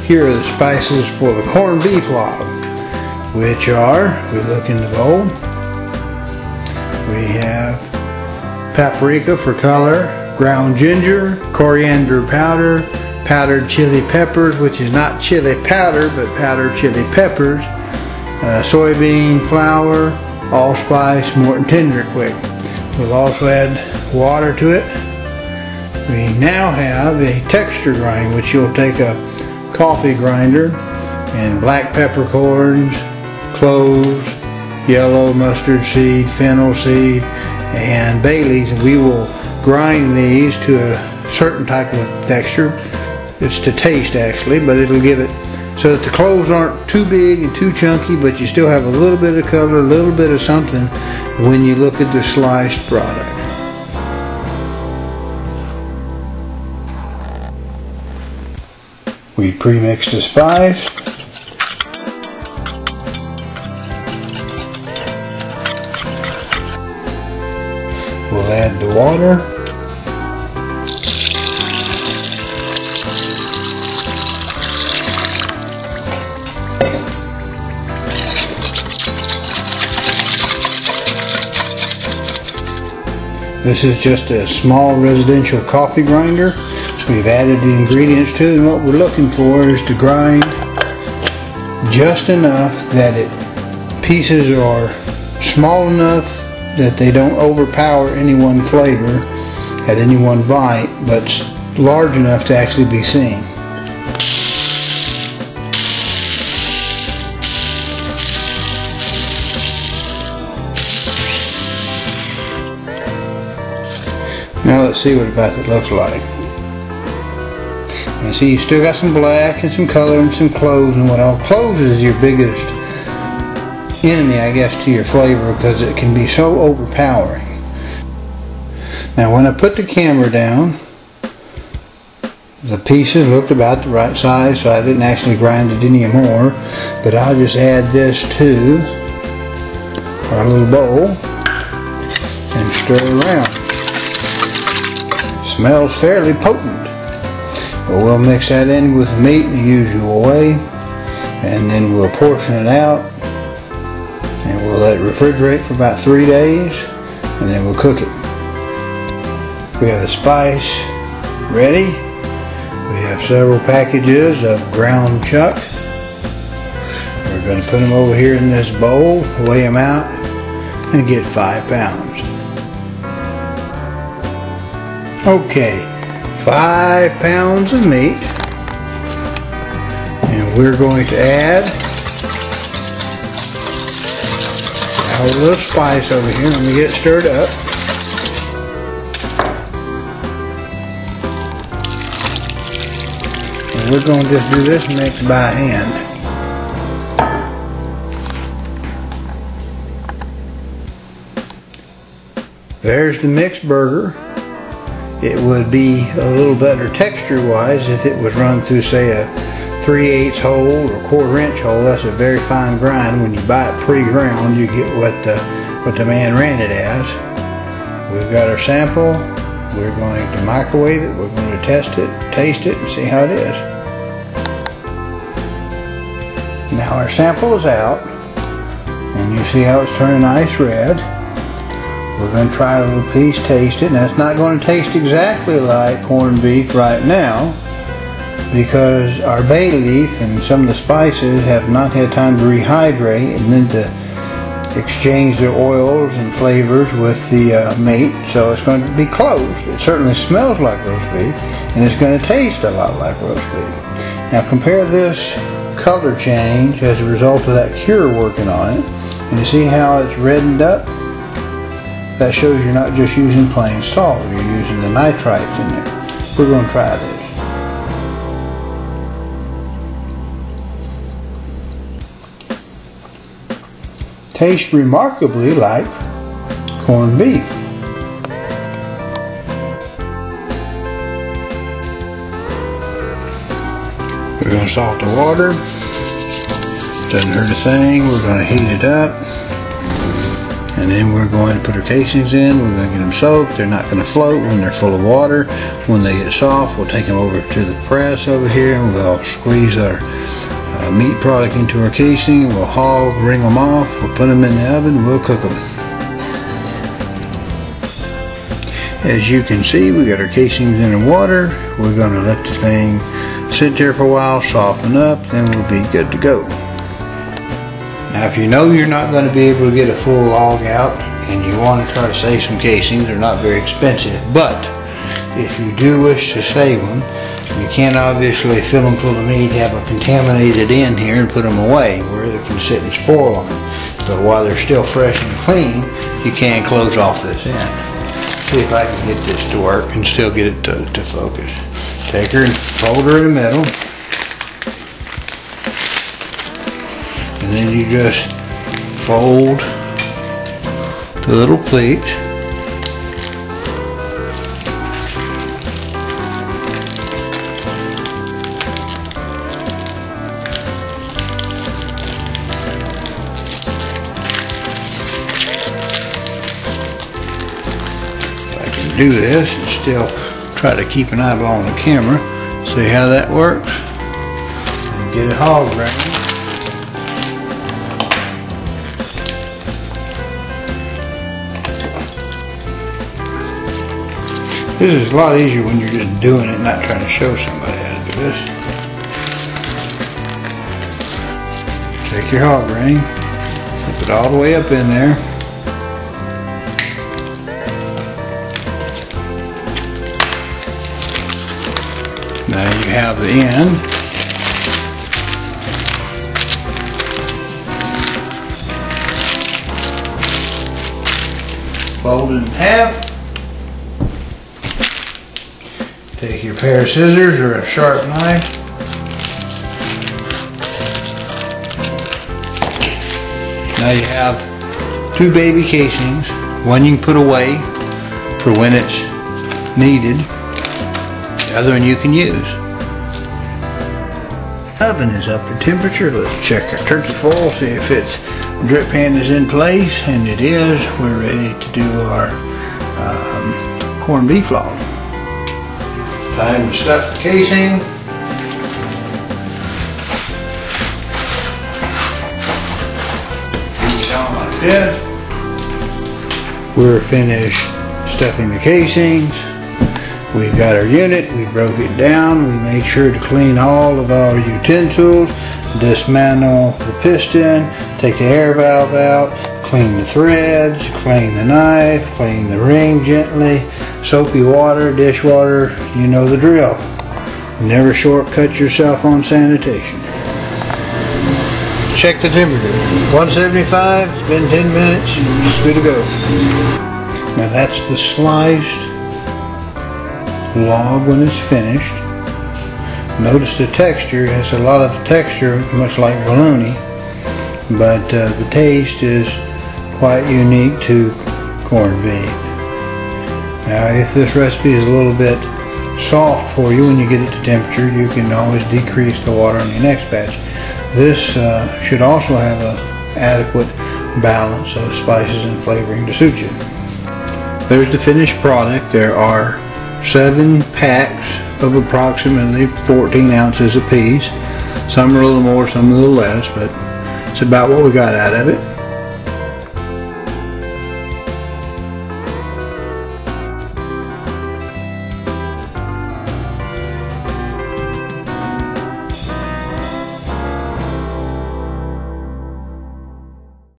here are the spices for the corned beef log, which are, we look in the bowl, we have paprika for color, ground ginger, coriander powder, powdered chili peppers, which is not chili powder but powdered chili peppers, soybean flour, allspice, Morton Tender Quick. We'll also add water to it. We now have a texture grind, which you'll take a coffee grinder and black peppercorns, cloves, yellow mustard seed, fennel seed, and bay leaves, and we will grind these to a certain type of texture. It's to taste actually, but it'll give it so that the cloves aren't too big and too chunky, but you still have a little bit of color, a little bit of something when you look at the sliced product. We pre-mix the spice. We'll add the water. This is just a small residential coffee grinder. We've added the ingredients to it, and what we're looking for is to grind just enough that pieces are small enough that they don't overpower any one flavor at any one bite, but large enough to actually be seen. Now let's see what about it looks like. You see, you still got some black and some color and some cloves and what all. Cloves is your biggest enemy, I guess, to your flavor, because it can be so overpowering. Now when I put the camera down, the pieces looked about the right size, so I didn't actually grind it any more, but I'll just add this to our little bowl and stir around. Smells fairly potent. But we'll mix that in with the meat in the usual way, and then we'll portion it out, and we'll let it refrigerate for about 3 days, and then we'll cook it. We have the spice ready. We have several packages of ground chuck. We're going to put them over here in this bowl, weigh them out, and get 5 pounds. Okay, 5 pounds of meat, and we're going to add our little spice over here. Let me get it stirred up. And we're going to just do this mix by hand. There's the mixed burger. It would be a little better texture-wise if it was run through, say, a 3/8 hole or 1/4 inch hole. That's a very fine grind. When you buy it pre-ground, you get what the man ran it as. We've got our sample. We're going to microwave it. We're going to test it, taste it, and see how it is. Now our sample is out, and you see how it's turning nice red. We're going to try a little piece, taste it. Now it's not going to taste exactly like corned beef right now, because our bay leaf and some of the spices have not had time to rehydrate and then to exchange their oils and flavors with the meat, so it's going to be close. It certainly smells like roast beef, and it's going to taste a lot like roast beef. Now compare this color change as a result of that cure working on it, and you see how it's reddened up? That shows you're not just using plain salt, you're using the nitrites in there. We're going to try this. Tastes remarkably like corned beef. We're going to salt the water. Doesn't hurt a thing. We're going to heat it up. And And then we're going to put our casings in. We're going to get them soaked. They're not going to float when they're full of water. When they get soft, we'll take them over to the press over here and we'll squeeze our meat product into our casing. We'll wring them off. We'll put them in the oven and we'll cook them. As you can see, we got our casings in the water. We're going to let the thing sit there for a while, soften up, then we'll be good to go. Now if you know you're not going to be able to get a full log out and you want to try to save some casings, they're not very expensive, but if you do wish to save them, you can't obviously fill them full of meat, have a contaminated end here and put them away where they can sit and spoil on them. But while they're still fresh and clean, you can close off this end. See if I can get this to work and still get it to focus. Take her and fold her in the middle. And then you just fold the little pleats. If I can do this and still try to keep an eyeball on the camera, see how that works, and get it hog brain. This is a lot easier when you're just doing it, not trying to show somebody how to do this. Take your hog ring, flip it all the way up in there. Now you have the end. Fold it in half. Take your pair of scissors or a sharp knife. Now you have two baby casings. One you can put away for when it's needed. The other one you can use. Oven is up to temperature. Let's check our turkey foil, see if its drip pan is in place, and it is. We're ready to do our corned beef log. Time to stuff the casing. Feed it on like this. We're finished stuffing the casings. We've got our unit, we broke it down, we made sure to clean all of our utensils, dismantle the piston, take the air valve out, clean the threads, clean the knife, clean the ring gently, soapy water, dishwater, you know the drill. Never shortcut yourself on sanitation. Check the temperature, 175, it's been 10 minutes, it's good to go. Now that's the sliced log when it's finished. Notice the texture, it has a lot of texture, much like bologna, but the taste is quite unique to corned beef. Now if this recipe is a little bit soft for you when you get it to temperature, you can always decrease the water on your next batch. This should also have an adequate balance of spices and flavoring to suit you. There's the finished product. There are 7 packs of approximately 14 ounces apiece. Some are a little more, some a little less, but it's about what we got out of it.